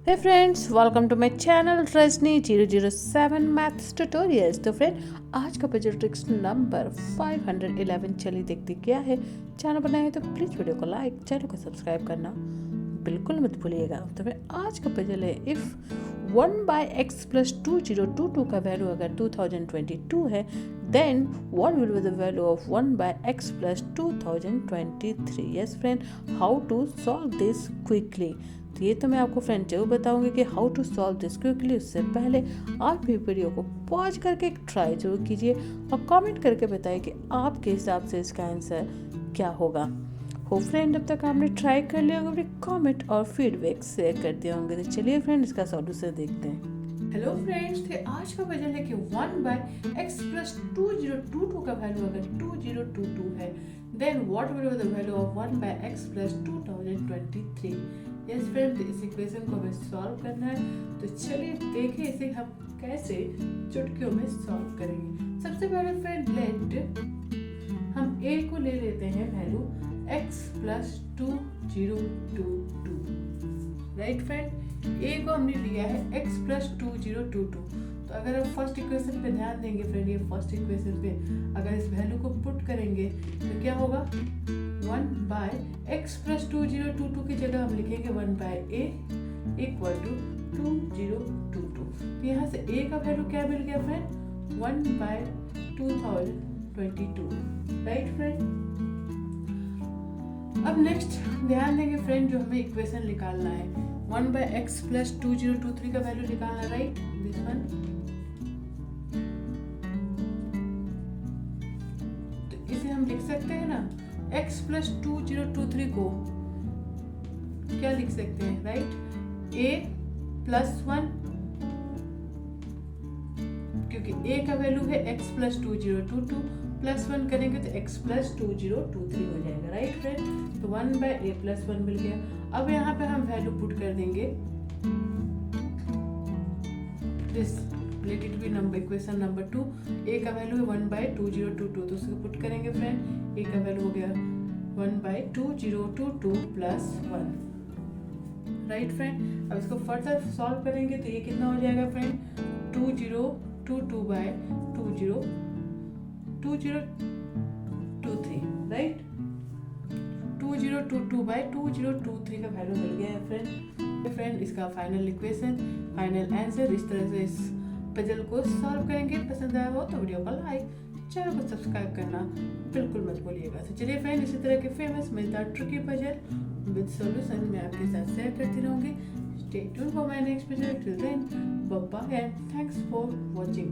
Hey friends, welcome to my channel Rajni 007 Maths Tutorials। तो friend आज का puzzle tricks number 511 चलिए देखते क्या है। चैनल बनाए तो प्लीज़ वीडियो को लाइक, चैनल को सब्सक्राइब करना बिल्कुल मत भूलिएगा। तो फिर आज का पजल है इफ़ 1/x+2022 का वैल्यू अगर 2022 है then what will be the value of 1/x+2023। Yes friend, how to solve this quickly. तो ये तो मैं आपको फ्रेंड जरूर बताऊंगी कि how to solve this quickly. उससे पहले आप भी वीडियो को पॉज करके एक ट्राई जरूर कीजिए और कमेंट करके बताइए कि आपके हिसाब से इसका आंसर क्या होगा। हो फ्रेंड, अब तक आपने ट्राई कर लिया होगा, कमेंट और फीडबैक शेयर कर दिए होंगे। तो चलिए फ्रेंड इसका सॉल्यूशन देखते हैं। हेलो फ्रेंड्स, तो आज का वजह है कि 1/x+2022 का वैल्यू अगर 2022 है then what will be the value of 1/x+2023। Yes friend, इस इक्वेशन को हमें सॉल्व करना है। तो चलिए देखें इसे हम कैसे चुटकियों में सॉल्व करेंगे। सबसे पहले फ्रेंड लेट हम a को ले लेते हैं value x+2022। Right friend, a को हमने लिया है x+2022। तो अगर आप फर्स्ट इक्वेशन पे ध्यान देंगे फ्रेंड, ये फर्स्ट इक्वेशन पे अगर इस वैल्यू को पुट करेंगे तो क्या होगा, 1/x+2022 की जगह हम लिखेंगे 1/a इक्वल टू 2022। तो यहाँ से a का वैल्यू क्या मिल गया फ्रेंड, 1/2022। राइट फ्रेंड, अब नेक्स्ट ध्यान देंगे फ्रेंड, जो हमें इक्वेशन निकालना है 1/x+2023 का वैल्यू निकालना, राइट दिस वन। तो इसे हम लिख सकते हैं ना, x+2023 को क्या लिख सकते हैं, राइट, a+1, क्योंकि a का वैल्यू है x+2022 +1 करेंगे तो x+2023 हो जाएगा। राइट फ्रेंड, तो 1/a+1 मिल गया। अब यहाँ पे हम वैल्यू पुट कर देंगे this let it be number equation number 2। a का वैल्यू है 1/2022, तो उसको पुट करेंगे फ्रेंड। a का वैल्यू हो गया 1/2022 +1। राइट फ्रेंड, अब इसको फर्दर सॉल्व करेंगे तो ये कितना हो जाएगा फ्रेंड, 2022/2023। राइट, 2022/2023 का वैल्यू मिल गया है फ्रेंड। इसका फाइनल इक्वेशन, फाइनल आंसर। इस तरह से इस पजल को सॉल्व करेंगे। पसंद आया हो तो वीडियो को लाइक, चैनल को सब्सक्राइब करना बिल्कुल मत भूलिएगा। तो चलिए फ्रेंड, इसी तरह के फेमस मजेदार ट्रिकी पजल विद सॉल्यूशन मैं आपके साथ शेयर करती रहूंगी। Stay tuned for my next puzzle. Till then bye bye and thanks for watching.